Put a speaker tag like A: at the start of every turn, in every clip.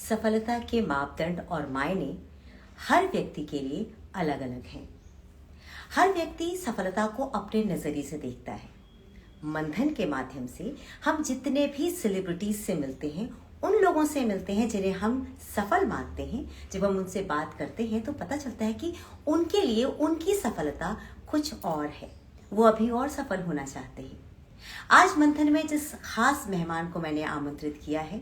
A: सफलता के मापदंड और मायने हर व्यक्ति के लिए अलग अलग हैं। हर व्यक्ति सफलता को अपने नजरिए से देखता है। मंथन के माध्यम से हम जितने भी सेलिब्रिटीज से मिलते हैं, उन लोगों से मिलते हैं जिन्हें हम सफल मानते हैं। जब हम उनसे बात करते हैं तो पता चलता है कि उनके लिए उनकी सफलता कुछ और है, वो अभी और सफल होना चाहते हैं। आज मंथन में जिस खास मेहमान को मैंने आमंत्रित किया है,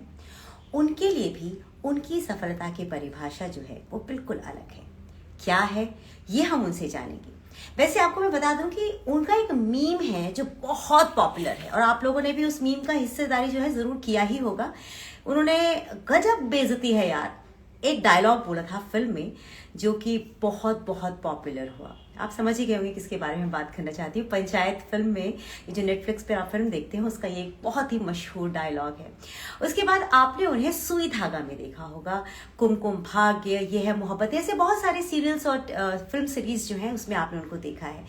A: उनके लिए भी उनकी सफलता की परिभाषा जो है वो बिल्कुल अलग है। क्या है ये हम उनसे जानेंगे। वैसे आपको मैं बता दूं कि उनका एक मीम है जो बहुत पॉपुलर है और आप लोगों ने भी उस मीम का हिस्सेदारी जो है जरूर किया ही होगा। उन्होंने गजब बेइज्जती है यार एक डायलॉग बोला था फिल्म में, जो कि बहुत बहुत पॉपुलर हुआ। आप समझ ही गए होंगे किसके बारे में बात करना चाहती हूँ। पंचायत फिल्म में, ये जो नेटफ्लिक्स पे आप फिल्म देखते हैं, उसका ये बहुत ही मशहूर डायलॉग है। उसके बाद आपने उन्हें सुई धागा में देखा होगा, कुमकुम भाग्य, ये है मोहब्बत, ऐसे बहुत सारे सीरियल्स और फिल्म सीरीज जो हैं उसमें आपने उनको देखा है।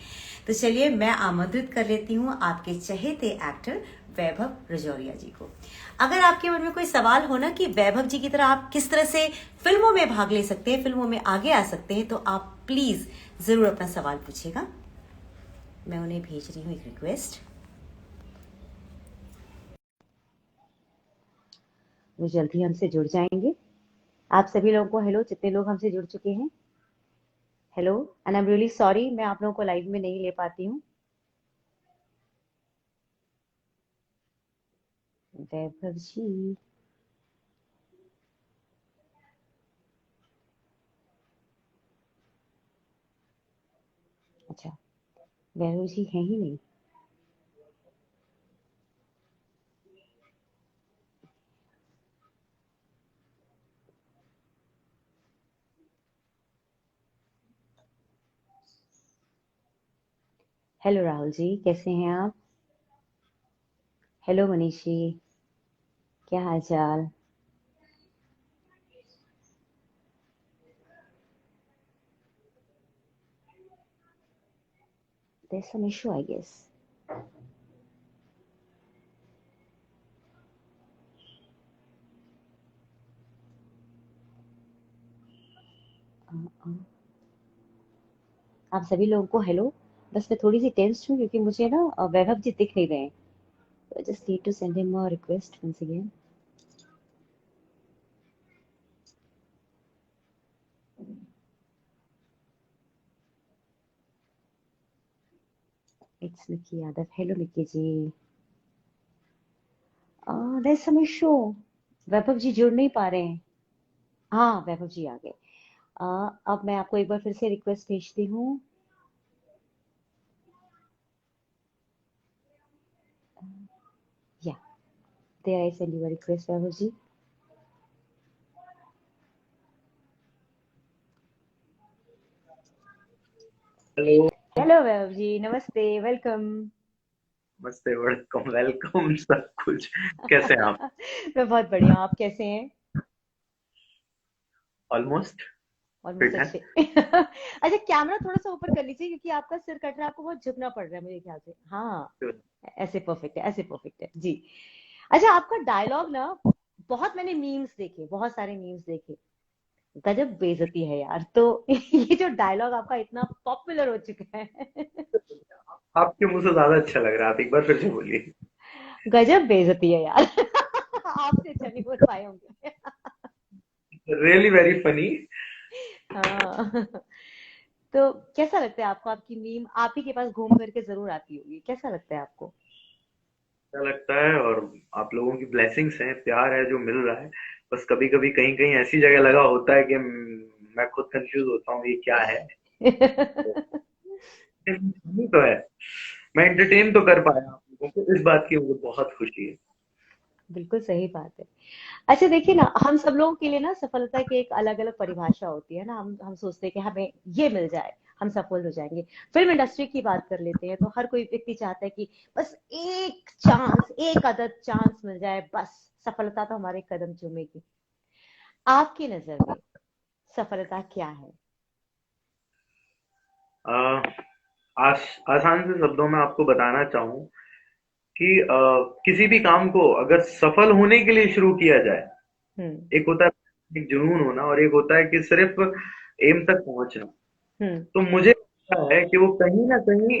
A: तो चलिए मैं आमंत्रित कर लेती हूँ आपके चहेते एक्टर वैभव रजौरिया जी को। अगर आपके मन में कोई सवाल हो ना कि वैभव जी की तरह आप किस तरह से फिल्मों में भाग ले सकते हैं, फिल्मों में आगे आ सकते हैं, तो आप प्लीज जरूर अपना सवाल पूछिएगा। मैं उन्हें भेज रही हूँ एक रिक्वेस्ट। वो जल्दी हमसे जुड़ जाएंगे। आप सभी लोगों को हेलो, जितने लोग हमसे जुड़ चुके हैं, hello. And I am really sorry, मैं आप लोगों को लाइव में नहीं ले पाती हूँ। वैभव जी, अच्छा वैभव जी है ही नहीं। हेलो राहुल जी, कैसे हैं आप? हेलो मनीष जी, क्या हाल चाल? There's some issue, I guess. आप सभी लोगों को हेलो। बस मैं थोड़ी सी टेंस्ड हूँ क्योंकि मुझे ना वैभव जी दिख नहीं रहे हैं। So I just need to send him a request once again. It's Nikki Yadav. Hello Nikki ji. There's some issue. वैभव जी जुड़ नहीं पा रहे हैं। हाँ वैभव जी आ गए। अब मैं आपको एक बार फिर से रिक्वेस्ट भेजती हूँ। या there I send you a request Vaibhav ji.
B: Hello
A: hello Vaibhav ji, नमस्ते, वेलकम।
B: नमस्ते, वेलकम वेलकम सब कुछ। कैसे हैं आप?
A: मैं बहुत बढ़िया हूँ, आप कैसे हैं?
B: ऑलमोस्ट
A: ऑलमोस्ट
B: फिट है।
A: अच्छे। अच्छा कैमरा थोड़ा सा ऊपर कर लीजिए क्योंकि आपका सिर कट रहा है, आपको बहुत झुकना पड़ रहा है मेरे ख्याल से। हाँ ऐसे परफेक्ट है, ऐसे परफेक्ट है जी। अच्छा आपका डायलॉग ना, बहुत मैंने मीम्स देखे, बहुत सारे मीम्स देखे, गजब बेइज्जती है यार। तो ये जो डायलॉग आपका इतना पॉपुलर हो चुका है।
B: आपके मुंह से ज्यादा अच्छा लग रहा है, आप एक बार फिर से बोलिए।
A: गजब बेइज्जती है यार। आपसे अच्छा नहीं बोल पाए होंगे।
B: Really very funny.
A: हाँ। तो कैसा लगता है आपको? आपकी मीम आप ही के पास घूम फिर के जरूर आती होगी, कैसा लगता है आपको?
B: अच्छा लगता है, और आप लोगों की ब्लेसिंग्स हैं, प्यार है जो मिल रहा है। बस कभी कभी कहीं कहीं ऐसी जगह लगा होता है कि मैं खुद कंफ्यूज होता हूँ ये क्या है। फनी तो है, मैं एंटरटेन तो कर पाया आप लोगों को, इस बात की मुझे बहुत खुशी है।
A: बिल्कुल सही बात है। अच्छा देखिए ना, हम सब लोगों के लिए ना सफलता की एक अलग अलग परिभाषा होती है ना। हम सोचते हैं कि हमें ये मिल जाए, हम सफल हो जाएंगे। फिल्म इंडस्ट्री की बात कर लेते हैं तो हर कोई व्यक्ति चाहता है कि बस एक चांस, एक अदद चांस मिल जाए, बस सफलता तो हमारे कदम चूमेगी। आपकी नजर में सफलता क्या है?
B: आ, आसान से शब्दों में आपको बताना चाहूँ कि किसी भी काम को अगर सफल होने के लिए शुरू किया जाए,
A: हम्म।
B: एक होता है एक जुनून होना, और एक होता है कि सिर्फ एम तक पहुंचना।
A: हम्म।
B: तो मुझे लगता है कि वो कहीं ना कहीं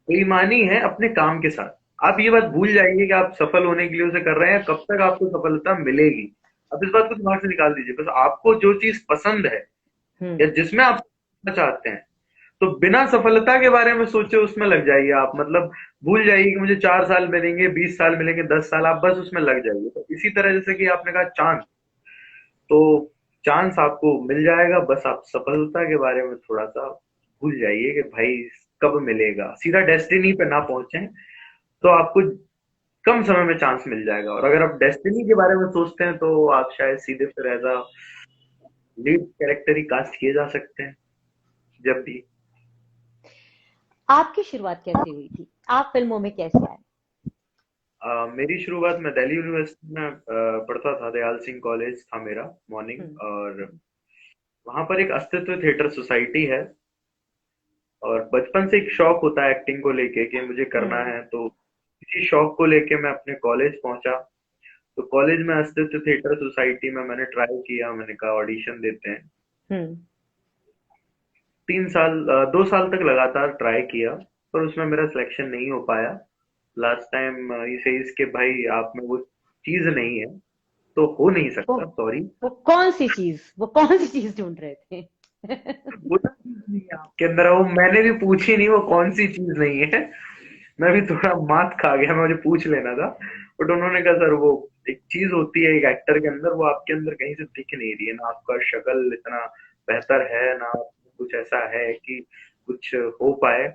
B: बेईमानी है अपने काम के साथ। आप ये बात भूल जाइए कि आप सफल होने के लिए उसे कर रहे हैं, कब तक आपको सफलता मिलेगी। आप इस बात को दिमाग से निकाल दीजिए। बस आपको जो चीज पसंद है या
A: हम्म।
B: जिसमें आप करना चाहते हैं, तो बिना सफलता के बारे में सोचे उसमें लग जाइए आप। मतलब भूल जाइए कि मुझे 4 साल मिलेंगे, 20 साल मिलेंगे, 10 साल, आप बस उसमें लग जाइए। तो इसी तरह जैसे कि आपने कहा चांस, तो चांस आपको मिल जाएगा, बस आप सफलता के बारे में थोड़ा सा भूल जाइए कि भाई कब मिलेगा। सीधा डेस्टिनी पे ना पहुंचे तो आपको कम समय में चांस मिल जाएगा। और अगर आप डेस्टिनी के बारे में सोचते हैं तो आप शायद सीधे फिर एज अ लीड कैरेक्टर ही कास्ट किए जा सकते हैं जब भी।
A: आपकी शुरुआत कैसे हुई थी? आप फिल्मों में कैसे आए?
B: मेरी शुरुआत, मैं दिल्ली यूनिवर्सिटी में पढ़ता था। दयाल सिंह कॉलेज था मेरा, मॉर्निंग।
A: हम्म।
B: और वहां पर एक अस्तित्व थिएटर सोसाइटी है, और बचपन से एक शौक होता है एक्टिंग को लेके कि मुझे करना
A: हम्म।
B: है। तो इसी शौक को लेके मैं अपने कॉलेज पहुंचा। तो कॉलेज में अस्तित्व थिएटर सोसाइटी में मैंने ट्राई किया। मैंने कहा ऑडिशन देते हैं।
A: हम्म।
B: 3 साल, 2 साल तक लगातार ट्राई किया, पर उसमें मेरा सिलेक्शन नहीं हो पाया। लास्ट टाइम इसे इसके भाई आप में वो चीज नहीं है, तो हो नहीं
A: वो
B: सकता, सॉरी।
A: वो कौन सी चीज ढूंढ रहे थे?
B: वो चीज नहीं है आपके अंदर, वो मैंने भी पूछी नहीं, वो कौन सी चीज नहीं है। मैं भी थोड़ा मात खा गया, मुझे पूछ लेना था। बट उन्होंने कहा सर वो एक चीज होती है एक एक्टर के अंदर, वो आपके अंदर कहीं से दिख नहीं रही है ना। आपका शक्ल इतना बेहतर है ना, कुछ ऐसा है कि कुछ हो पाए।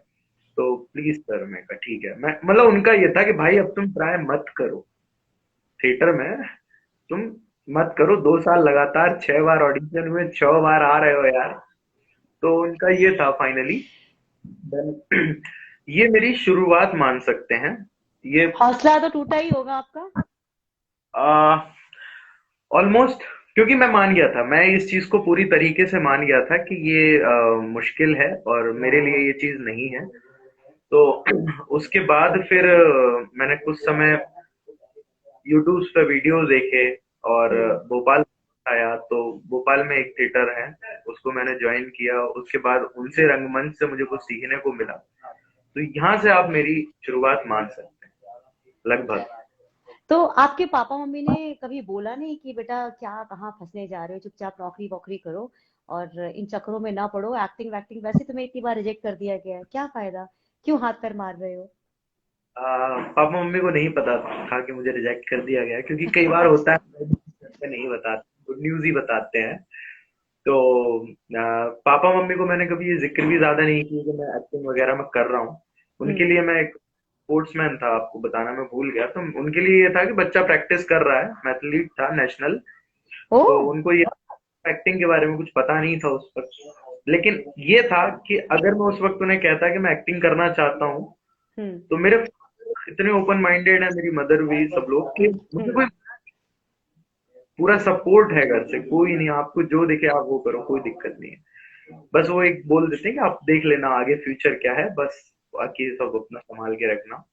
B: तो प्लीज सर, मैं कहा ठीक है। मैं मतलब उनका ये था कि भाई अब तुम ट्राई मत करो थिएटर में, तुम मत करो। 2 साल लगातार 6 बार ऑडिशन हुए, 6 बार आ रहे हो यार। तो उनका ये था फाइनली। ये मेरी शुरुआत मान सकते हैं। ये
A: हौसला तो टूटा ही होगा आपका।
B: ऑलमोस्ट, क्योंकि मैं मान गया था, मैं इस चीज को पूरी तरीके से मान गया था कि ये मुश्किल है और मेरे लिए ये चीज नहीं है। तो उसके बाद फिर मैंने कुछ समय यूट्यूब पे वीडियो देखे, और
A: हम्म।
B: भोपाल आया। तो भोपाल में एक थिएटर है, उसको मैंने ज्वाइन किया। उसके बाद उनसे रंगमंच से मुझे कुछ सीखने को मिला। तो यहाँ से आप मेरी शुरुआत मान सकते हैं लगभग।
A: तो आपके पापा मम्मी ने कभी बोला नहीं कि बेटा क्या कहाँ फंसने जा रहे हो, चुपचाप नौकरी वोकरी करो और इन चक्करों में ना पड़ो, एक्टिंग वैक्टिंग वैसे तुम्हें इतनी बार रिजेक्ट कर दिया गया है, क्या फायदा, क्यों हाथ पैर मार रहे हो?
B: पापा मम्मी को नहीं पता था कि मुझे रिजेक्ट कर दिया गया, क्योंकि कई बार होता
A: अच्छा।
B: है नहीं बताते, गुड न्यूज ही बताते हैं। तो पापा मम्मी को मैंने कभी ये जिक्र भी ज्यादा नहीं किया कि मैं एक्टिंग वगैरह में कर रहा हूँ। उनके
A: हम्म।
B: लिए मैं एक स्पोर्ट्समैन था, आपको बताना मैं भूल गया। तो उनके लिए ये था कि बच्चा प्रैक्टिस कर रहा है। मैं एथलीट था नेशनल।
A: ओ।
B: तो उनको ये एक्टिंग के बारे में कुछ पता नहीं था उस वक्त। लेकिन ये था कि अगर मैं उस वक्त उन्हें कहता कि मैं एक्टिंग करना चाहता हूँ,
A: हम्म।
B: तो मेरे इतने ओपन माइंडेड है, मेरी मदर भी, सब लोग, कि मुझे
A: हम्म।
B: कोई पूरा सपोर्ट है घर से। कोई नहीं, आपको जो दिखे आप वो करो, कोई दिक्कत नहीं है। बस वो एक बोल देते हैं कि आप देख लेना आगे फ्यूचर क्या है, बस बाकी सब अपना संभाल के रखना।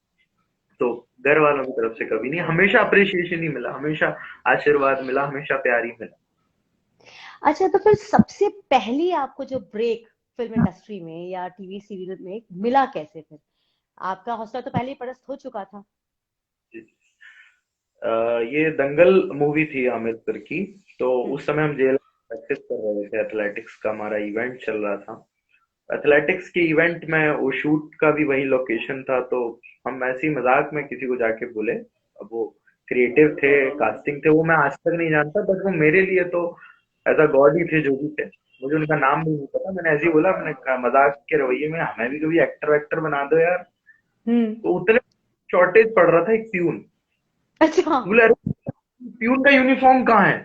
B: तो घर वालों की तरफ से कभी नहीं, हमेशा अप्रिशिएशन ही मिला, हमेशा आशीर्वाद मिला, हमेशा प्यार ही मिला।
A: अच्छा, तो फिर सबसे पहली आपको जो ब्रेक फिल्म इंडस्ट्री में या टीवी सीरियल में मिला कैसे फिर? आपका हौसला तो पहले ही पस्त हो चुका था।
B: ये दंगल मूवी थी आमिर सर की। तो
A: हम्म।
B: उस समय हम जेल में प्रैक्टिस कर रहे थे, एथलेटिक्स का हमारा इवेंट चल रहा था। एथलेटिक्स के इवेंट में वो शूट का भी वही लोकेशन था। तो हम ऐसे ही मजाक में किसी को जाके बोले, अब वो क्रिएटिव थे, कास्टिंग थे, वो मैं आज तक नहीं जानता, बट वो मेरे लिए तो एज अ गॉड ही थे जो भी थे। मुझे उनका नाम भी नहीं पता। मैंने ऐसे ही बोला, मैंने कहा मजाक के रवैये में, हमें भी कभी एक्टर वेक्टर बना दो यार।
A: हम्म।
B: तो उतने शॉर्टेज पड़ रहा था एक प्यून।
A: अच्छा।
B: बोले अरे प्यून का यूनिफॉर्म कहाँ है?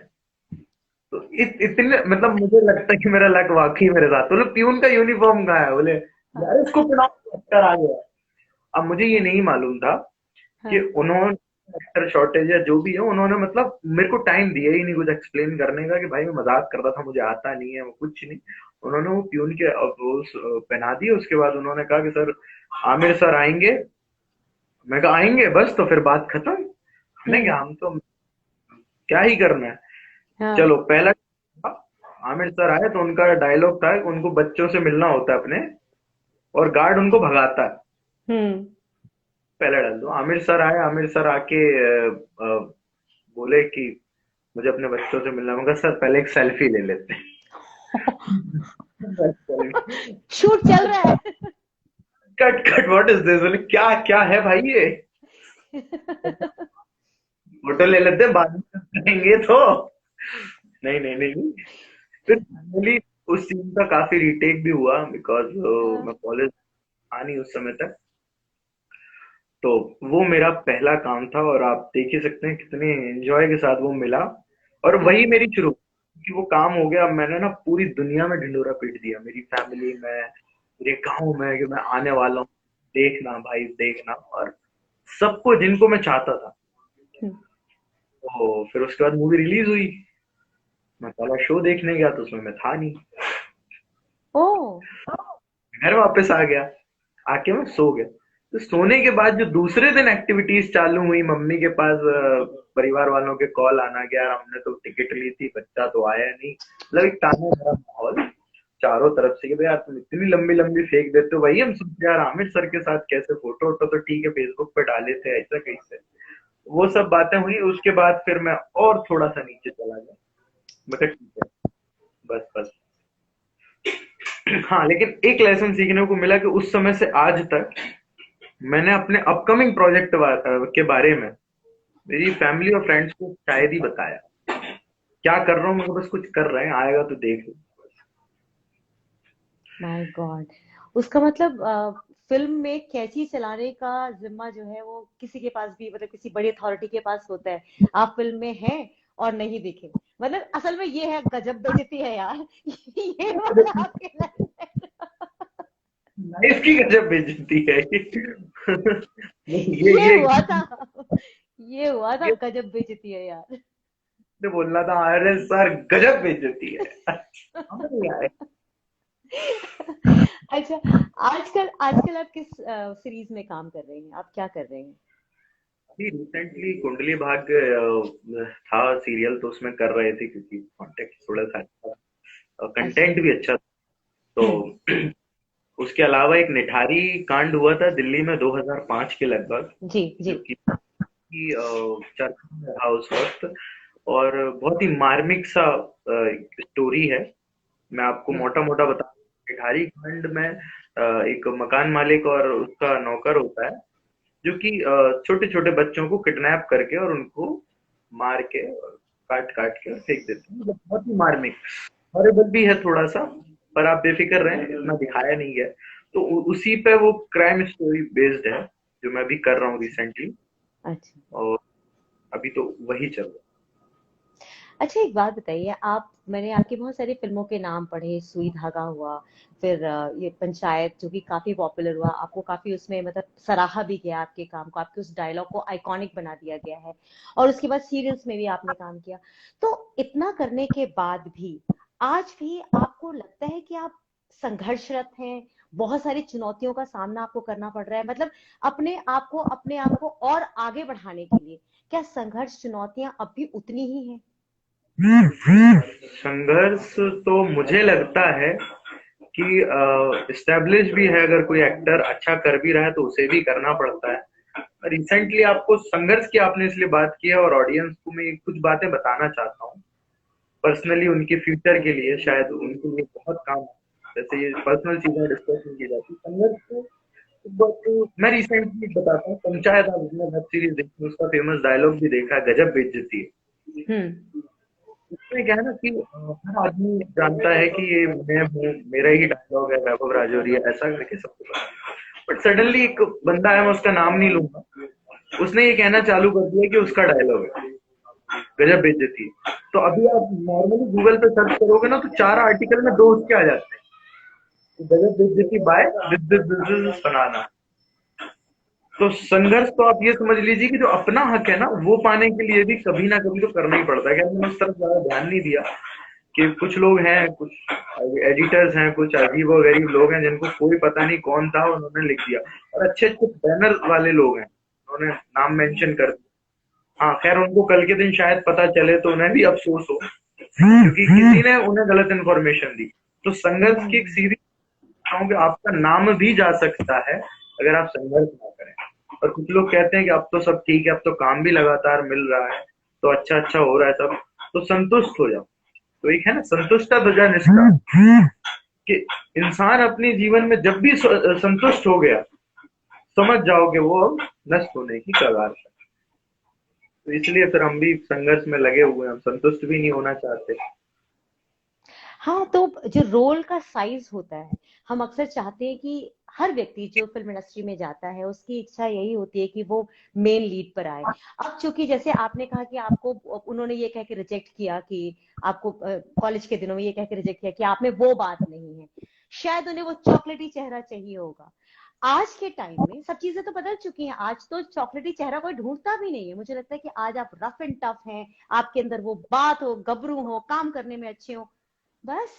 B: तो इतने मतलब मुझे लगता है कि मेरा लक वाकई मेरे साथ। बोले प्यून का यूनिफॉर्म कहाँ है? बोले
A: हाँ।
B: यार इसको पहनाओ, एक्टर आ गया। अब मुझे ये नहीं मालूम था कि
A: हाँ।
B: उन्होंने एक्टर शॉर्टेज या जो भी है, उन्होंने मतलब मेरे को टाइम दिया ही नहीं कुछ एक्सप्लेन करने का कि भाई मैं मजाक कर रहा था, मुझे आता नहीं है, वो कुछ नहीं। उन्होंने वो प्यून के वो पहना दिए। उसके बाद उन्होंने कहा कि सर आमिर सर आएंगे। मैं कहा आएंगे बस, तो फिर बात खत्म। हमने
A: हम्म।
B: कहा हम तो क्या ही करना है।
A: हाँ।
B: चलो पहला आमिर सर आए तो उनका डायलॉग था कि उनको बच्चों से मिलना होता है अपने, और गार्ड उनको भगाता है।
C: हम्म।
B: पहले डाल दो। आमिर सर आए, आमिर सर आके बोले कि मुझे अपने बच्चों से मिलना है। मैं कहा सर पहले एक सेल्फी ले लेते हैं।
C: शूट चल रहा है।
B: Cut cut, what is this? बोले क्या क्या है भाई ये? फोटो ले लेते हैं, बाद में करेंगे तो। नहीं नहीं नहीं नहीं। फिर फाइनली उस सीन का काफी रीटेक भी हुआ, बिकॉज
C: हाँ।
B: मैं कॉलेज था नहीं उस समय तक। तो वो मेरा पहला काम था, और आप देख ही सकते हैं कितने एंजॉय के साथ वो मिला। और वही मेरी शुरू कि वो काम हो गया। मैंने ना पूरी दुनिया में ढिंडोरा पीट दिया, मेरी फैमिली में, मेरे गांव में, कि मैं आने वाला हूँ, देखना भाई देखना। और सबको जिनको मैं चाहता था।
C: हम्म।
B: तो फिर उसके बाद मूवी रिलीज हुई। मैं पहला शो देखने गया तो उसमें मैं था नहीं।
C: ओ।
B: घर वापस आ गया, आके मैं सो गया। तो सोने के बाद जो दूसरे दिन एक्टिविटीज चालू हुई, मम्मी के पास परिवार वालों के कॉल आना कि यार हमने तो टिकट ली थी, बच्चा तो आया नहीं। मतलब एक ताने भरा माहौल चारों तरफ से कि भाई यार तुम इतनी लंबी लंबी फेंक देते हो। भाई हम सोचे यार आमिर सर के साथ कैसे फोटो वोटो तो ठीक है फेसबुक पे डाले थे, ऐसा कैसे? वो सब बातें हुई। उसके बाद फिर मैं और थोड़ा सा नीचे चला गया। मैं कहा ठीक है, बस बस। हाँ, लेकिन एक लेसन सीखने को मिला कि उस समय से आज तक मैंने अपने अपकमिंग प्रोजेक्ट के बारे में मेरी फैमिली और फ्रेंड्स को शायद ही बताया। क्या कर रहा हूँ मैं, बस कुछ कर रहे हैं, आएगा तो देख लो।
C: My God. उसका मतलब फिल्म में कैची चलाने का जिम्मा जो है वो किसी के पास भी, मतलब किसी बड़ी अथॉरिटी के पास होता है। आप फिल्म में हैं और नहीं दिखे, मतलब असल में ये है, गजब बेइज्जती है यार। ये वाला आपके लाइन है।
B: लाइफ की गजब बेइज्जती है
C: ये
B: ये
C: हुआ था, ये हुआ था,
B: ये
C: गजब बेइज्जती है यार।
B: बोलना था, अरे सर गजब बेइज्जती है। समझ नहीं आया।
C: अच्छा, आजकल आजकल आप किस सीरीज में काम कर रहे हैं, आप क्या कर रहे हैं?
B: अभी रिसेंटली कुंडली भाग्य था सीरियल, तो उसमें कर रहे थे क्योंकि कॉन्टेक्ट थोड़ा सा अच्छा,
C: अच्छा।
B: कंटेंट भी अच्छा था। तो
C: हम्म।
B: उसके अलावा एक निठारी कांड हुआ था दिल्ली में 2005 के लगभग,
C: जी जी।
B: जो कि चर्चा में था उस वक्त। और बहुत ही मार्मिक सा स्टोरी है। मैं आपको
C: हम्म।
B: मोटा मोटा बता दूं। निठारी कांड में एक मकान मालिक और उसका नौकर होता है, जो कि छोटे छोटे बच्चों को किडनैप करके और उनको मार के और काट काट के और फेंक देते हैं। मतलब बहुत ही मार्मिक, हॉरेबल भी है थोड़ा सा, पर आप बेफिक्र रहें, इतना दिखाया नहीं गया। तो उसी पे वो क्राइम स्टोरी बेस्ड है, जो मैं भी कर रहा हूँ रिसेंटली।
C: अच्छा।
B: और अभी तो वही चल रहा
C: अच्छा, एक बात बताइए आप, मैंने आपकी बहुत सारी फिल्मों के नाम पढ़े, सुई धागा हुआ, फिर ये पंचायत जो कि काफी पॉपुलर हुआ, आपको काफी उसमें मतलब सराहा भी गया, आपके काम को, आपके उस डायलॉग को आइकॉनिक बना दिया गया है। और उसके बाद सीरियल्स में भी आपने काम किया। तो इतना करने के बाद भी आज भी आपको लगता है कि आप संघर्षरत हैं? बहुत सारी चुनौतियों का सामना आपको करना पड़ रहा है, मतलब अपने आप को और आगे बढ़ाने के लिए क्या संघर्ष, चुनौतियां अब भी उतनी ही हैं?
B: है। संघर्ष तो मुझे लगता है कि इस्टेब्लिश भी है, अगर कोई एक्टर अच्छा कर भी रहा है तो उसे भी करना पड़ता है। रिसेंटली आपको संघर्ष की आपने इसलिए बात की है, और ऑडियंस को मैं कुछ बातें बताना चाहता हूँ पर्सनली उनके फ्यूचर के लिए, शायद उनके लिए बहुत काम है। जैसे ये पर्सनल चीजें डिस्कस नहीं की जाती संघर्ष को। बट मैं रिसेंटली बताता हूँ, पंचायत आप उसने वेब सीरीज देखी, उसका फेमस डायलॉग भी देखा, गजब बेइज्जती है।
C: हम्म।
B: इसमें क्या है ना कि हर आदमी जानता है कि ये मैं हूँ, मेरा ही डायलॉग है, वैभव राजौरिया ऐसा करके सबको पता। बट सडनली एक बंदा है, मैं उसका नाम नहीं लूंगा, उसने ये कहना चालू कर दिया कि उसका डायलॉग है, गजब बेइज्जती है। तो अभी आप नॉर्मली गूगल पे सर्च करोगे ना, तो 4 आर्टिकल में 2 उसके आ जाते हैं, गजब बेइज्जती बाय दिस बनाना। तो संघर्ष तो आप ये समझ लीजिए कि जो अपना हक है ना, वो पाने के लिए भी कभी ना कभी तो करना ही पड़ता है। क्या मैंने उस तरफ ज्यादा ध्यान नहीं दिया कि कुछ लोग हैं, कुछ एडिटर्स हैं, कुछ अजीब और गरीब लोग हैं जिनको कोई पता नहीं कौन था, उन्होंने लिख दिया। और अच्छे अच्छे बैनर वाले लोग हैं, उन्होंने नाम मेंशन कर दिया। हाँ खैर, उनको कल के दिन शायद पता चले तो उन्हें भी अफसोस हो। क्योंकि किसी ने उन्हें गलत इन्फॉर्मेशन दी। तो संघर्ष की एक सीरीज कि आपका नाम भी जा सकता है अगर आप संघर्ष ना करें। और कुछ लोग कहते हैं कि अब तो सब ठीक है, अब तो काम भी लगातार मिल रहा है, तो अच्छा अच्छा हो रहा है सब, तो संतुष्ट हो जाओ। तो एक है ना संतुष्टा ध्वजा निष्ठा, कि इंसान अपने जीवन में जब भी संतुष्ट हो गया, समझ जाओ कि वो अब नष्ट होने की कगार है। तो इसलिए फिर हम भी संघर्ष में लगे हुए हैं, हम संतुष्ट भी नहीं होना चाहते।
C: हाँ, तो जो रोल का साइज होता है, हम अक्सर चाहते हैं कि हर व्यक्ति जो फिल्म इंडस्ट्री में जाता है उसकी इच्छा यही होती है कि वो मेन लीड पर आए। अब चूंकि जैसे आपने कहा कि आपको उन्होंने ये कह के रिजेक्ट किया कि आपको कॉलेज के दिनों में ये कह के रिजेक्ट किया कि आप में वो बात नहीं है, शायद उन्हें वो चॉकलेटी चेहरा चाहिए होगा। आज के टाइम में सब चीजें तो बदल चुकी हैं, आज तो चॉकलेटी चेहरा कोई ढूंढता भी नहीं है। मुझे लगता है कि आज आप रफ एंड टफ हैं, आपके अंदर वो बात हो, गबरू हो, काम करने में अच्छे हो, बस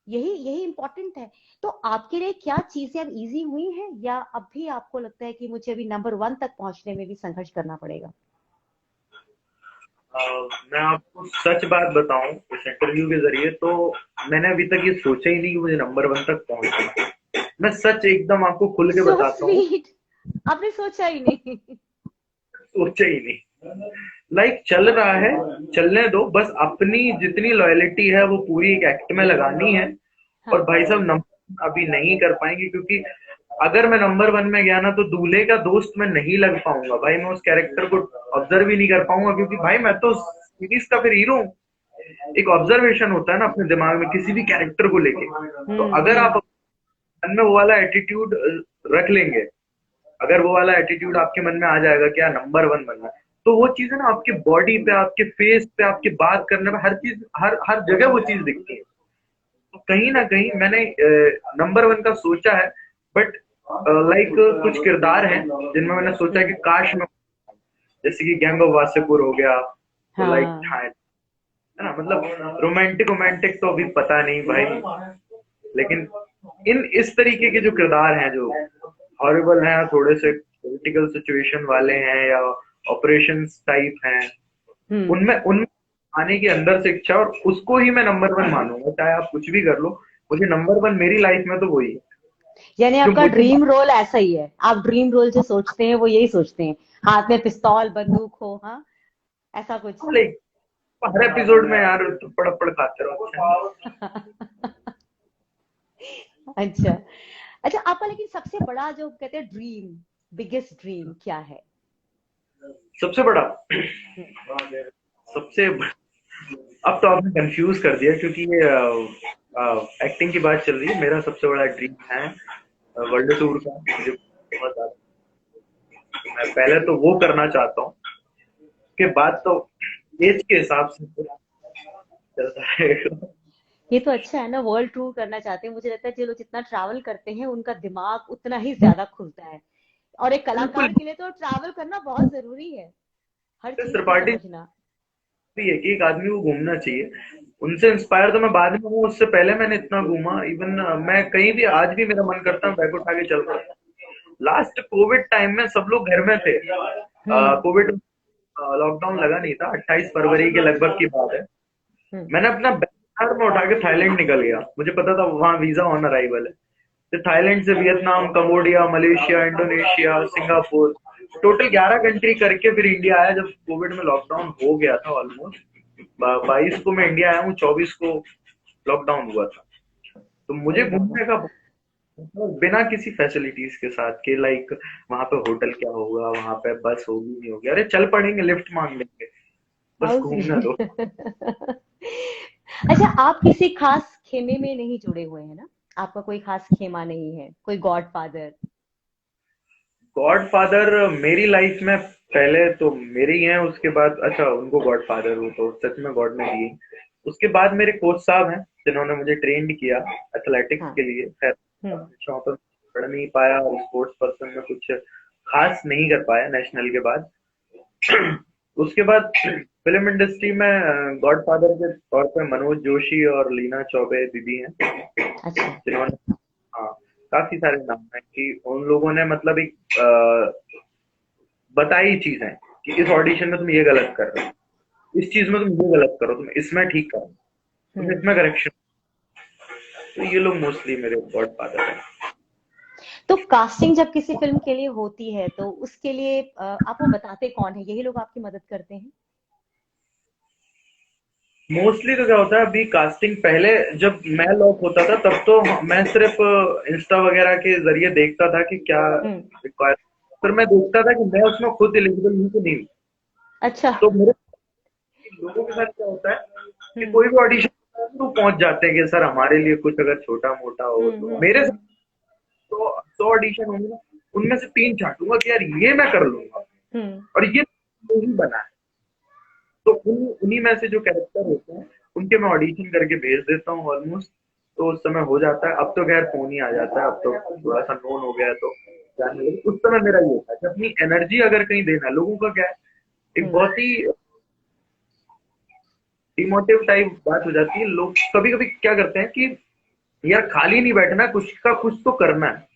C: यही यही इंपॉर्टेंट है। तो आपके लिए क्या चीजें अब इजी हुई हैं, या अब भी आपको लगता है कि मुझे अभी नंबर 1 तक पहुंचने में भी संघर्ष करना पड़ेगा?
B: मैं आपको सच बात बताऊं इस इंटरव्यू के जरिए, तो मैंने अभी तक ये सोचा ही नहीं कि मुझे नंबर 1 तक पहुंचना है। मैं सच एकदम आपको खुल के
C: सो
B: बताता हूँ,
C: स्वीट, आपने सोचा ही नहीं।
B: सोचा ही नहीं। लाइक चल रहा है, चलने दो, बस अपनी जितनी लॉयलिटी है वो पूरी एक एक्ट में लगानी है। और
C: हाँ,
B: भाई साहब नंबर अभी नहीं कर पाएंगे, क्योंकि अगर मैं नंबर 1 में गया ना तो दूल्हे का दोस्त मैं नहीं लग पाऊंगा भाई, मैं उस कैरेक्टर को ऑब्जर्व ही नहीं कर पाऊंगा, क्योंकि भाई मैं तो सीरीज का फिर हीरो हूँ। एक ऑब्जर्वेशन होता है ना अपने दिमाग में किसी भी कैरेक्टर को लेके। तो अगर आप
C: हम्म।
B: मन में वो वाला एटीट्यूड रख लेंगे, अगर वो वाला एटीट्यूड आपके मन में आ जाएगा क्या नंबर 1 बनना है, तो वो चीज है ना आपके बॉडी पे, आपके फेस पे, आपकी बात करने में, हर चीज, हर हर जगह वो चीज दिखती है। तो कहीं ना कहीं मैंने नंबर 1 का सोचा है, बट लाइक कुछ किरदार हैं जिनमें मैंने सोचा कि
C: हम्म।
B: काश मैं, जैसे कि गैंग ऑफ वासेपुर हो गया, तो लाइक
C: हाँ।
B: था, है ना, मतलब रोमांटिक रोमांटिक तो अभी पता नहीं भाई, लेकिन इन इस तरीके के जो किरदार हैं जो हॉरिबल हैं, थोड़े से पॉलिटिकल सिचुएशन वाले हैं या ऑपरेशंस टाइप हैं,
C: हम्म।
B: उनमें उनमें आने की अंदर से इच्छा, और उसको ही मैं नंबर 1 मानूंगा, चाहे आप कुछ भी कर लो, मुझे नंबर 1 मेरी लाइफ में तो वही है
C: यानी
B: जो
C: आपका
B: मुझे।
C: ड्रीम रोल ऐसा ही है, आप ड्रीम रोल जो सोचते हैं वो यही सोचते हैं, हाथ में पिस्तौल बंदूक हो, हाँ, ऐसा कुछ?
B: लाइक हर एपिसोड में यार थप्पड़ थप्पड़ खाते रहो, अच्छा।
C: अच्छा। अच्छा, आपका लेकिन सबसे बड़ा जो कहते हैं ड्रीम, बिगेस्ट ड्रीम क्या है?
B: सबसे बड़ा,
C: हम्म।
B: सबसे, अब तो आपने कंफ्यूज कर दिया, क्योंकि ये एक्टिंग की बात चल रही है। मेरा सबसे बड़ा ड्रीम है वर्ल्ड टूर का, मुझे बहुत ज्यादा, मैं पहले तो वो करना चाहता हूँ, उसके बाद तो एज के हिसाब से फिर चलता रहेगा।
C: ये तो अच्छा है ना, वर्ल्ड टूर करना चाहते हैं। मुझे लगता है जो लोग जितना ट्रैवल करते हैं उनका दिमाग उतना ही ज्यादा खुलता है, और एक
B: बिल्कुल,
C: कलाकार के लिए तो ट्रैवल करना बहुत जरूरी है, हर चीज को
B: त्रिपाठी
C: समझना।
B: भी है कि एक आदमी को घूमना चाहिए। उनसे इंस्पायर तो मैं बाद में हूँ, उससे पहले मैंने इतना घूमा, इवन मैं कहीं भी आज भी मेरा मन करता है बैग उठा के चल पड़ता। लास्ट कोविड टाइम में सब लोग घर में थे,
C: हम्म।
B: कोविड लॉकडाउन लगा नहीं था, 28 फरवरी के लगभग की बात है।
C: हम्म।
B: मैंने अपना बैग में उठा के थाईलैंड निकल गया, मुझे पता था वहां वीजा ऑन अराइवल है। तो थाईलैंड से Vietnam, Cambodia, Malaysia, Indonesia, Singapore, total 11 country करके फिर इंडिया आया जब कोविड में लॉकडाउन हो गया था ऑलमोस्ट। 22 को मैं इंडिया आया हूँ, 24 को लॉकडाउन हुआ था। तो मुझे
C: अरे बाबा।
B: घूमने का बिना किसी फैसिलिटीज के साथ, के लाइक वहां पे होटल क्या होगा, वहां पे बस होगी नहीं होगी, अरे चल पड़ेंगे, लिफ्ट मांग लेंगे, बस
C: हाउ
B: घूमने दो।
C: स्वीट। अच्छा, आप किसी खास खेमे में नहीं जुड़े हुए हैं ना? आपका कोई खास खेमा नहीं है, कोई गॉड फादर?
B: गॉड फादर मेरी लाइफ में पहले तो मेरे ही हैं, उसके बाद अच्छा उनको गॉड फादर हो तो सच में गॉड ने दिए। उसके बाद मेरे कोच साहब हैं जिन्होंने मुझे ट्रेंड किया एथलेटिक्स
C: हाँ।
B: के लिए। खैर
C: हम्म।
B: वहाँ पर पढ़ नहीं पाया और स्पोर्ट्स पर्सन में कुछ खास नहीं कर पाया नेशनल के बाद। उसके बाद फिल्म इंडस्ट्री में गॉड फादर के तौर पे मनोज जोशी और लीना चौबे दीदी हैं,
C: अच्छा।
B: जिन्होंने, हाँ, काफी सारे नाम हैं कि उन लोगों ने मतलब एक बताई चीजें कि इस ऑडिशन में तुम ये गलत कर रहे हो, इस चीज में तुम ये गलत करो, तुम इसमें ठीक करो, तुम इसमें करेक्शन। तो ये लोग मोस्टली मेरे गॉड फादर है।
C: तो कास्टिंग जब किसी फिल्म के लिए होती है तो उसके लिए आपको बताते कौन है? यही लोग आपकी मदद करते हैं?
B: मोस्टली तो क्या होता है, अभी कास्टिंग पहले जब मैं लॉक होता था तब तो मैं सिर्फ इंस्टा वगैरह के जरिए देखता था कि क्या
C: हम्म।
B: रिक्वायर, फिर मैं देखता था कि मैं उसमें खुद एलिजिबल हूँ कि नहीं हूँ।
C: अच्छा।
B: तो मेरे लोगों के साथ क्या होता है कि
C: हम्म।
B: कोई भी ऑडिशन तो पहुंच जाते हैं कि सर हमारे लिए कुछ अगर छोटा मोटा हो तो मेरे साथ।
C: हम्म।
B: तो 100 ऑडिशन होंगे ना, उनमें से 3 छांटूंगा कि यार ये मैं कर लूंगा,
C: हम्म।
B: और ये नहीं बना है। तो उन्हीं में से जो कैरेक्टर होते हैं उनके मैं ऑडिशन करके भेज देता हूँ ऑलमोस्ट। तो उस समय हो जाता है। अब तो खैर फोन ही आ जाता है, अब तो थोड़ा सा नोन हो गया है तो जाने लगे। उस समय मेरा ये था कि अपनी एनर्जी अगर कहीं देना है, लोगों का क्या है, एक
C: हम्म।
B: बहुत ही डिमोटिव टाइप बात हो जाती है। लोग कभी कभी क्या करते हैं कि यार खाली नहीं बैठना, कुछ का कुछ तो करना है,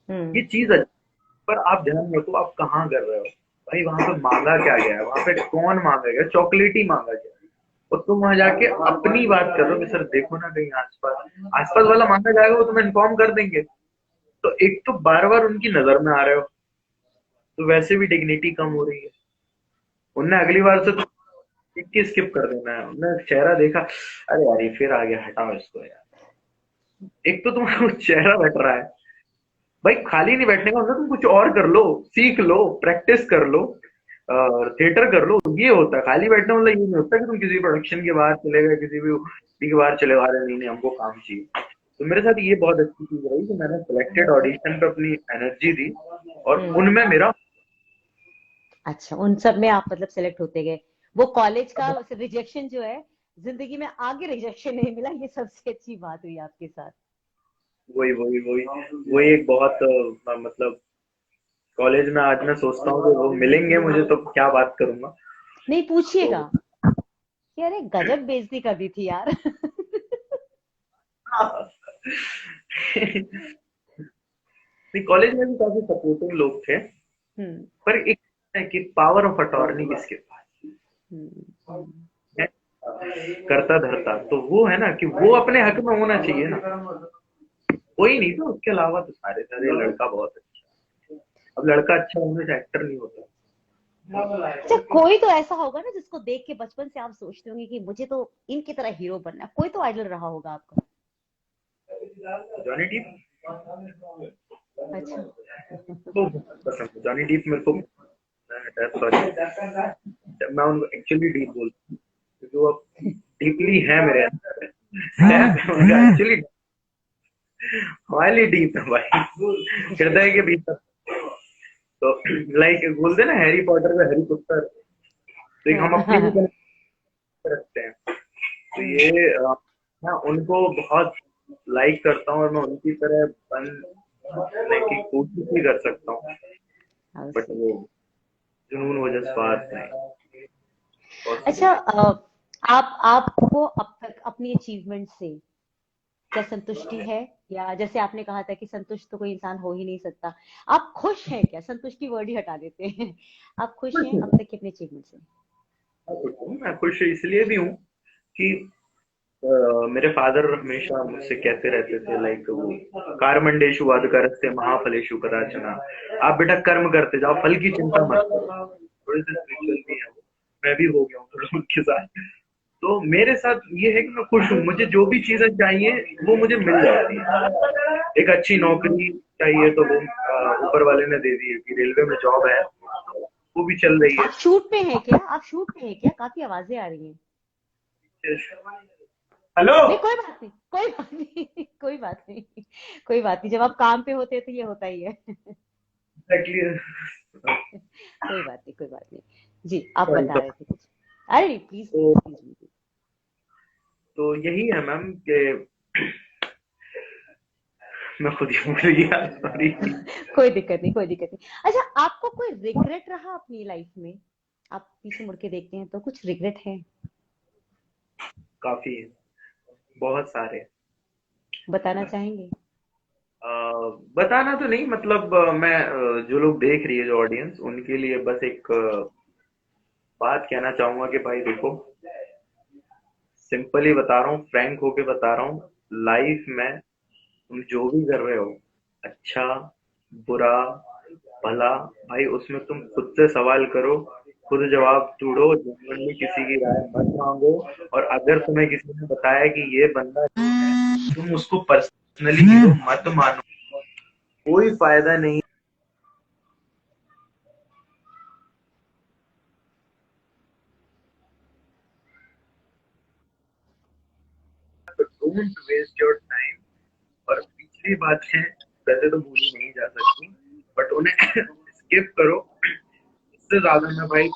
B: ये
C: हम्म।
B: चीज अच्छी। पर आप ध्यान रखो आप कहाँ कर रहे हो भाई, वहां पे मांगा क्या गया है, वहां पे कौन मांगा गया, चॉकलेट ही मांगा गया है। और तुम वहां जाके अपनी बात कर रहे हो कि सर देखो ना कहीं आसपास, आसपास वाला मांगा जाएगा वो तुम्हें इन्फॉर्म कर देंगे। तो एक तो बार बार उनकी नजर में आ रहे हो, तो वैसे भी डिग्निटी कम हो रही है। उनने अगली बार से तो स्किप कर देना है। उनने चेहरा देखा, अरे यार ये फिर आ गया, हटाओ इसको यार। एक तो तुम्हारा वो चेहरा बैठ रहा है, भाई खाली नहीं बैठने का मतलब तुम कुछ और कर लो, सीख लो, प्रैक्टिस कर लो, थिएटर कर लो। ये होता है खाली बैठना, मतलब ये नहीं होता कि तुम किसी प्रोडक्शन के बाहर चले गए, किसी भी के बाहर चले गए, अरे नहीं नहीं हमको काम चाहिए। तो मेरे साथ ये बहुत अच्छी चीज रही कि मैंने सिलेक्टेड ऑडिशन पे अपनी एनर्जी दी और
C: हम्म।
B: उनमें मेरा
C: अच्छा, उन सब में आप मतलब सेलेक्ट होते गए। वो कॉलेज का रिजेक्शन जो है, जिंदगी में आगे रिजेक्शन नहीं मिला, ये सबसे अच्छी बात हुई आपके साथ।
B: वही वही वही वही एक बहुत मतलब कॉलेज में आज मैं सोचता हूँ कि वो मिलेंगे मुझे तो क्या बात करूंगा।
C: नहीं,
B: तो
C: पूछिएगा कि अरे गजब बेइज्जती कर दी थी यार।
B: कॉलेज में भी काफी सपोर्टिव लोग थे,
C: हम्म।
B: पर एक है कि पावर ऑफ अटॉर्नी किसके पास
C: हम्म।
B: है, करता धरता तो वो है ना कि वो अपने हक में होना चाहिए ना। कोई नहीं तो उसके अलावा तो सारे सारे लड़का बहुत अच्छा। अब लड़का अच्छा होने से एक्टर नहीं होता।
C: अच्छा, कोई तो ऐसा होगा ना जिसको देख के बचपन से आप सोचते होंगे कि मुझे तो इनकी तरह हीरो बनना है। कोई तो आइडल रहा होगा आपका।
B: जॉनी डीप
C: अच्छा।
B: तो पसंद है, जॉनी डीप मेरे को। सॉरी मैं उनको एक्चुअली डीप बोलता हूँ क्योंकि वो डीपली है मेरे अंदर है एक्चुअली हमारे डीप है भाई, हृदय के भीतर। तो लाइक बोलते हैं ना हैरी पॉटर में हैरी पॉटर, तो एक हम अपनी भी कनेक्ट रखते हैं। तो ये मैं उनको बहुत लाइक करता हूँ और मैं उनकी तरह बनने की कोशिश भी कर सकता हूँ, बट
C: अवश्य।
B: वो जुनून वो जज्बात नहीं
C: अच्छा,
B: पॉसिबल।
C: आपको अब तक अपनी अचीवमेंट से क्या संतुष्टि है? या जैसे आपने कहा था कि संतुष्ट तो कोई इंसान हो ही नहीं सकता, आप खुश हैं क्या? संतुष्टि वर्ड ही हटा देते हैं। आप खुश हैं अब तक की अपनी अचीवमेंट से?
B: मैं खुश इसलिए भी हूँ कि मेरे फादर हमेशा मुझसे कहते रहते थे लाइक वो कार्मंडेषु वादकरस्ते महाफलेषु कदाचन, आप बेटा कर्म करते जाओ, फल की चिंता मत करो। थोड़े से स्पिरिचुअल भी है वो, मैं भी हो गया हूँ थोड़ा उनके साथ। तो मेरे साथ ये है कि मैं खुश हूँ, मुझे जो भी चीजें चाहिए वो मुझे मिल जाती है। एक अच्छी नौकरी चाहिए तो वो ऊपर वाले ने दे दी है कि रेलवे में जॉब है, वो भी चल रही
C: आप शूट में हैं क्या? आप शूट में हैं क्या? काफी आवाजें आ रही हैं।
B: है। हेलो।
C: नहीं, कोई बात नहीं, कोई बात नहीं। कोई बात नहीं, कोई बात नहीं। जब आप काम पे होते हैं तो ये होता ही है।
B: एग्जैक्टली।
C: कोई बात नहीं, कोई बात नहीं। जी, आप
B: सॉरी।
C: बता रहे थे कुछ। अरे नहीं, प्लीज
B: तो
C: प्लीज प्लीज।
B: तो यही है मैम कि मैं खुद ही भूल गया, सॉरी।
C: कोई दिक्कत नहीं, कोई दिक्कत नहीं। अच्छा, आपको कोई रिग्रेट रहा अपनी लाइफ में? आप पीछे मुड़ के देखते हैं तो कुछ रिग्रेट है?
B: काफी है, बहुत सारे।
C: बताना चाहेंगे?
B: बताना तो नहीं, मतलब मैं जो लोग देख रही है, जो ऑडियंस, उनके लिए बस एक बात कहना चाहूंगा कि भाई देखो, सिंपली बता रहा हूँ, फ्रैंक होके बता रहा हूँ, लाइफ में तुम जो भी कर रहे हो, अच्छा बुरा भला, भाई उसमें तुम खुद से सवाल करो, खुद जवाब ढूंढो, जेन्युइनली किसी की राय मत मांगो। और अगर तुम्हें किसी ने बताया कि ये बंदा, तुम उसको पर्सनली हीरो मत मानो, कोई फायदा नहीं। Don't waste your time. और पिछली बातें वैसे तो भूली नहीं जा सकती, बट उन्हें स्किप करो। इससे ज्यादा मैं भाई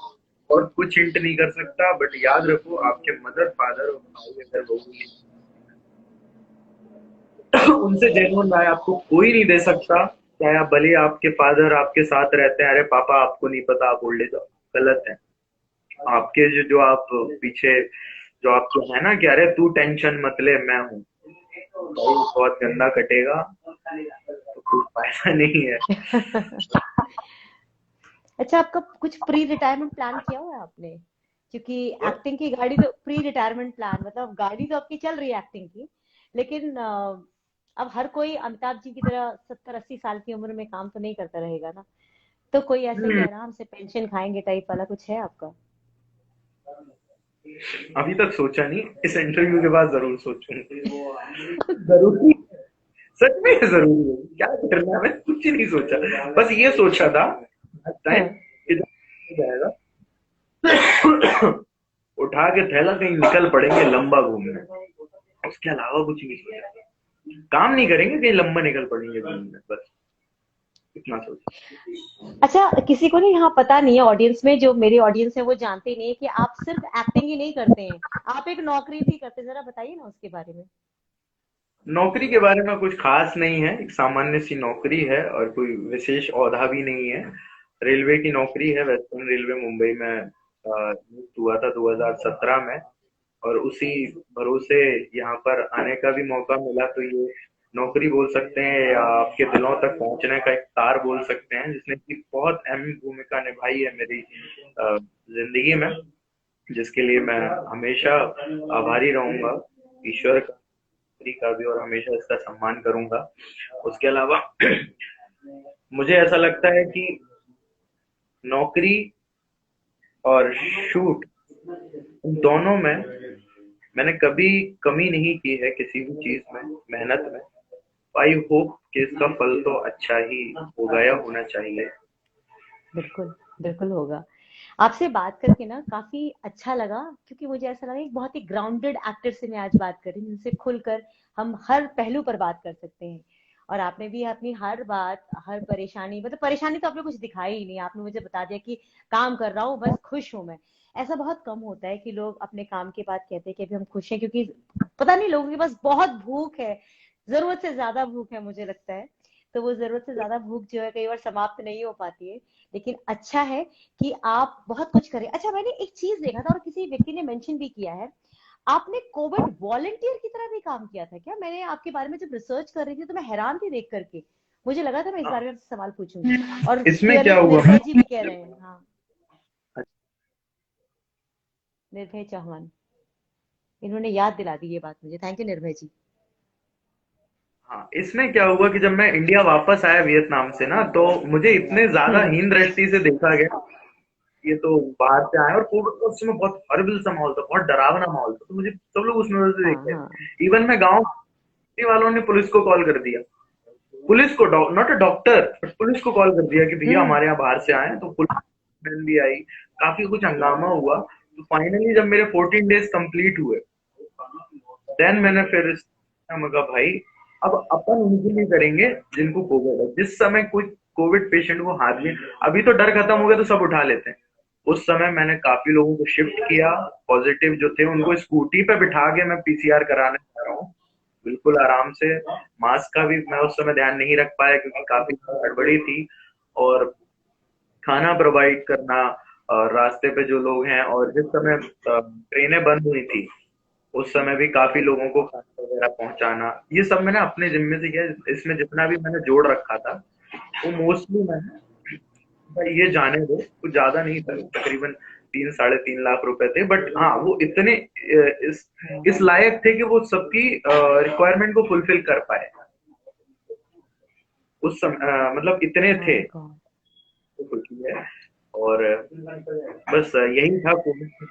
B: और कुछ हिंट नहीं कर सकता, बट याद रखो आपके मदर फादर और भाई अगर वो उनसे जेन्युइन राय आपको कोई नहीं दे सकता। चाहे आप भले आपके फादर आपके साथ रहते हैं, अरे पापा आपको नहीं पता आप ओल्ड एज, गलत है। आपके जो आप पीछे जो आपको है ना कि अरे तू टेंशन मत ले मैं हूँ, भाई बहुत गंदा कटेगा, तो कोई फायदा नहीं है।
C: अच्छा, आपका कुछ प्री रिटायरमेंट प्लान किया हुआ है आपने? क्योंकि एक्टिंग की गाड़ी तो प्री रिटायरमेंट प्लान मतलब गाड़ी तो आपकी चल रही है एक्टिंग की, लेकिन अब हर कोई अमिताभ जी की तरह 70-80 साल की उम्र में काम तो नहीं करता रहेगा ना, तो कोई ऐसे ही
B: हम्म,
C: आराम से पेंशन खाएंगे टाइप वाला कुछ है आपका?
B: अभी तक सोचा नहीं, इस इंटरव्यू के बाद जरूर सोचूंगी। जरूरी, सच में जरूरी है, क्या करना है मैंने कुछ नहीं सोचा, बस ये सोचा था टाइम
C: हाँ।
B: कि जब जाएगा उठा के थैला कहीं निकल पड़ेंगे लंबा घूमने, उसके अलावा कुछ नहीं सोचा। काम नहीं करेंगे, कहीं लंबा निकल पड़ेंगे घूमने, बस इतना सोचा।
C: अच्छा, किसी को नहीं यहाँ पता नहीं है, ऑडियंस में जो मेरी ऑडियंस है वो जानते नहीं है कि आप सिर्फ एक्टिंग ही नहीं करते हैं, आप एक नौकरी भी करते हैं। जरा बताइए ना उसके बारे में।
B: नौकरी के बारे में कुछ खास नहीं है, एक सामान्य सी नौकरी है और कोई विशेष औहदा भी नहीं है। रेलवे की नौकरी है, वेस्टर्न रेलवे मुंबई में नियुक्त हुआ था 2017 में, और उसी भरोसे यहाँ पर आने का भी मौका मिला, तो ये नौकरी बोल सकते हैं या आपके दिलों तक पहुंचने का एक तार बोल सकते हैं, जिसने की बहुत अहम भूमिका निभाई है मेरी जिंदगी में, जिसके लिए मैं हमेशा आभारी रहूंगा ईश्वर का भी, और हमेशा इसका सम्मान करूंगा। उसके अलावा मुझे ऐसा लगता है कि नौकरी और शूट, इन दोनों में मैंने कभी कमी नहीं की है किसी भी चीज में, मेहनत में। आई होप कि इसका फल तो अच्छा ही होगा या होना चाहिए।
C: बिल्कुल, बिल्कुल होगा। आपसे बात करके ना काफी अच्छा लगा, क्योंकि मुझे ऐसा लगा एक बहुत ही ग्राउंडेड एक्टर से मैं आज बात कर रही हूँ, जिनसे खुलकर हम हर पहलू पर बात कर सकते हैं। और आपने भी अपनी हर बात, हर परेशानी, मतलब परेशानी तो आपने कुछ दिखाई ही नहीं, आपने मुझे बता दिया कि काम कर रहा हूँ, बस खुश हूँ मैं। ऐसा बहुत कम होता है कि लोग अपने काम के बाद कहते हैं कि अभी हम खुश हैं, क्योंकि पता नहीं लोगों के पास बहुत भूख है, जरूरत से ज्यादा भूख है मुझे लगता है। तो वो जरूरत से ज्यादा भूख जो है कई बार समाप्त नहीं हो पाती है। लेकिन अच्छा है कि आप बहुत कुछ करें। अच्छा, मैंने एक चीज देखा था और किसी व्यक्ति ने मेंशन भी किया है, आपने कोविड वॉलंटियर की तरह भी काम किया था क्या? मैंने आपके बारे में जब रिसर्च कर रही थी तो मैं हैरान थी देख करके, मुझे लगा था मैं इस बारे में आपसे सवाल पूछूंगी। और
B: इसमें क्या
C: फियरलेस
B: हुआ,
C: निर्भय जी भी कह रहे हैं। हाँ, निर्भय चौहान, इन्होंने याद दिला दी ये बात मुझे, थैंक यू निर्भय जी।
B: हाँ इसमें क्या हुआ कि जब मैं इंडिया वापस आया वियतनाम से ना, तो मुझे इतने ज्यादा
C: हम्म।
B: हीन दृष्टि से देखा गया, ये तो बाहर से आए, और कोविड का उस समय बहुत हॉरिबल सा माहौल था, बहुत डरावना माहौल था, तो मुझे सब लोग उस नजर से
C: हाँ,
B: देखते
C: हाँ।
B: थे। इवन मैं गांव वालों ने पुलिस को कॉल कर दिया, पुलिस को, not a doctor, but police को कॉल कर दिया कि भैया
C: हम्म।
B: हमारे यहाँ बाहर से आए हैं, तो पुलिस भी आई, काफी कुछ हंगामा हुआ। तो फाइनली जब मेरे 14 डेज कंप्लीट हुए, देन मैंने फिर मैं कहा भाई अब अपन उनके लिए करेंगे जिनको कोविड है। जिस समय कोई कोविड पेशेंट को हाथ में, अभी तो डर खत्म हो गया तो सब उठा लेते हैं, उस समय मैंने काफी लोगों को शिफ्ट किया, पॉजिटिव जो थे उनको स्कूटी पे बिठा के मैं पीसीआर कराने जा रहा हूँ, बिल्कुल आराम से। मास्क का भी मैं उस समय ध्यान नहीं रख पाया क्योंकि काफी गड़बड़ी थी, और खाना प्रोवाइड करना रास्ते पे जो लोग हैं, और जिस समय ट्रेनें बंद हुई थी उस समय भी काफी लोगों को खाना वगैरह पहुंचाना, ये सब मैंने अपने जिम्मे से किया। इसमें जितना भी मैंने जोड़ रखा था वो मोस्टली मैंने, भाई ये जाने दो, कुछ ज्यादा नहीं था, तकरीबन 3-3.5 लाख रुपए थे, बट हाँ वो इतने इस लायक थे कि वो सबकी रिक्वायरमेंट को फुलफिल कर पाए उस मतलब इतने थे।
C: My God.
B: तो खुशी है। और बस यही था कोविड में।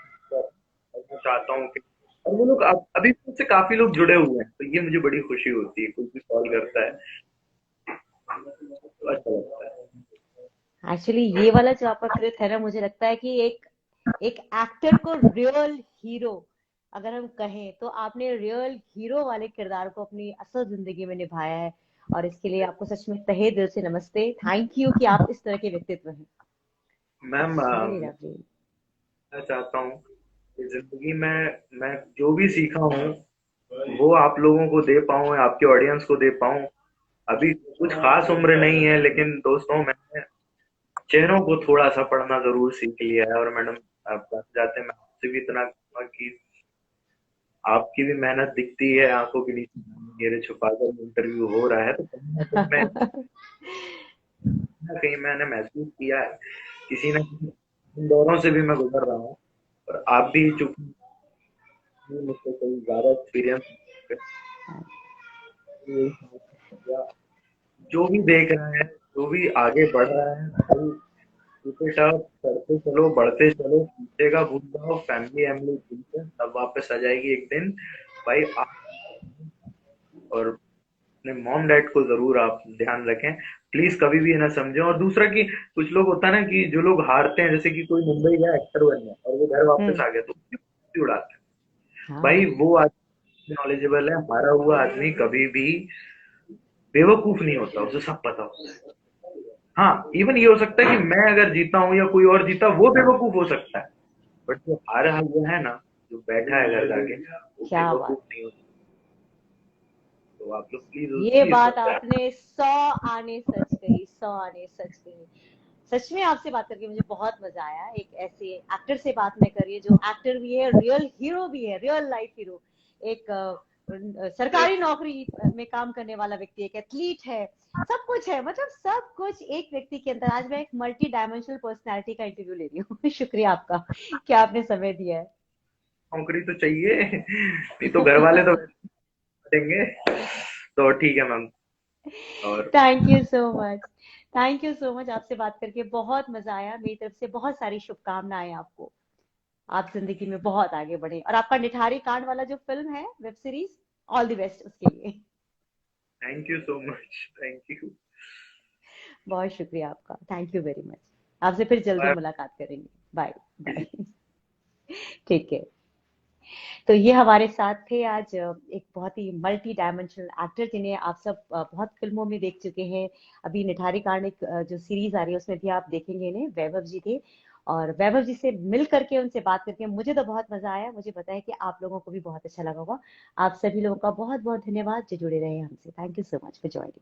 B: मैं चाहता हूँ कि और वो लोग अभी मुझसे काफी लोग जुड़े हुए हैं, तो ये मुझे बड़ी खुशी होती है, कोई भी कॉल करता है तो अच्छा लगता है।
C: एक्चुअली ये वाला जो आपका कृत है ना, मुझे लगता है कि एक एक्टर को रियल हीरो अगर हम कहें, तो आपने रियल हीरो वाले किरदार को अपनी असल जिंदगी में निभाया है। और इसके लिए आपको सच में तहे दिल से नमस्ते, थैंक यू कि आप इस तरह के व्यक्तित्व हैं।
B: Ma'am
C: it's really lovely.
B: मैं चाहता हूँ कि जिंदगी में मैं जो भी सीखा हूँ वो आप लोगों को दे पाऊँ, आपके ऑडियंस को दे पाऊँ। अभी कुछ खास उम्र नहीं है, लेकिन दोस्तों मैंने चेहरों को थोड़ा सा पढ़ना जरूर सीख लिया है। और मैडम आप बन जाते, मैं आपसे भी इतना कहूंगा कि आपकी भी मेहनत दिखती है आंखों के नीचे, मेरे छुपाकर इंटरव्यू हो रहा है, तो कहीं ना कहीं मैंने महसूस किया है, किसी न किसी इन दौरों से भी मैं गुजर रहा हूँ। और आप भी चूंकि मुझसे कोई ज्यादा एक्सपीरियंस, जो भी देख रहे हैं, जो भी आगे बढ़ रहा है भाई, कीप इट अप, करते चलो, बढ़ते चलो, पीछे का भूल जाओ, फैमिली वैमिली भूल के सब वापस आ जाएगी एक दिन भाई। आप और अपने मॉम डैड को जरूर आप ध्यान रखें, प्लीज कभी भी ये ना समझें। और दूसरा कि कुछ लोग होता है ना कि जो लोग हारते हैं, जैसे कि कोई मुंबई गया एक्टर बनने और वो घर वापस
C: हम्म।
B: आ गया, तो उसकी मस्ती उड़ाते हैं भाई।
C: हाँ।
B: वो आदमी नॉलेजेबल है, हारा हुआ आदमी कभी भी बेवकूफ नहीं होता, उसे सब पता होता है। हाँ, इवन ये हो सकता है कि मैं अगर जीता हूँ या कोई और जीता, वो बेवकूफ हो सकता है, बट जो हारा हुआ है ना, जो बैठा है घर जाके, वो
C: क्या बात।
B: बेवकूफ नहीं होता। तो आप लोग प्लीज
C: ये
B: उसकी
C: बात
B: इज्जत करें।
C: आपने 100 आने सच कही, 100 आने सच कही। सच में आपसे बात करके मुझे बहुत मजा आया। एक ऐसे एक्टर से बात मैं करिए जो एक्टर भी है, रियल हीरो भी है, रियल लाइफ हीरो। एक सरकारी नौकरी में काम करने वाला व्यक्ति, एक एथलीट है, सब कुछ है, मतलब सब कुछ एक व्यक्ति के अंदर। आज मैं एक मल्टी डायमेंशनल पर्सनैलिटी का इंटरव्यू ले रही हूँ। शुक्रिया आपका कि आपने समय दिया
B: नौकरी तो चाहिए, नहीं तो घर वाले तो देंगे। तो ठीक है मैम। और
C: thank you so much. Thank you so much. आपसे बात करके बहुत मजा आया। मेरी तरफ से बहुत सारी शुभकामनाएं आपको। आप जिंदगी में बहुत आगे बढ़े, और आपका निठारी कांड वाला जो फिल्म है, web series, all the best उसके लिए।
B: Thank you so much, thank you.
C: बहुत शुक्रिया आपका, थैंक यू वेरी मच। आपसे फिर जल्दी
B: बाय।
C: मुलाकात करेंगे। बाय। बाय। ठीक है। तो ये हमारे साथ थे आज एक बहुत ही मल्टी डायमेंशनल एक्टर, जिन्हें आप सब बहुत फिल्मों में देख चुके हैं। अभी निठारी कांड एक जो सीरीज आ रही है उसमें भी आप देखेंगे इन्हें। वैभव जी थे, और वैभव जी से मिल करके, उनसे बात करके मुझे तो बहुत मजा आया। मुझे पता है कि आप लोगों को भी बहुत अच्छा लगा होगा। आप सभी लोगों का बहुत बहुत धन्यवाद जो जुड़े रहे हमसे। Thank you so much for joining.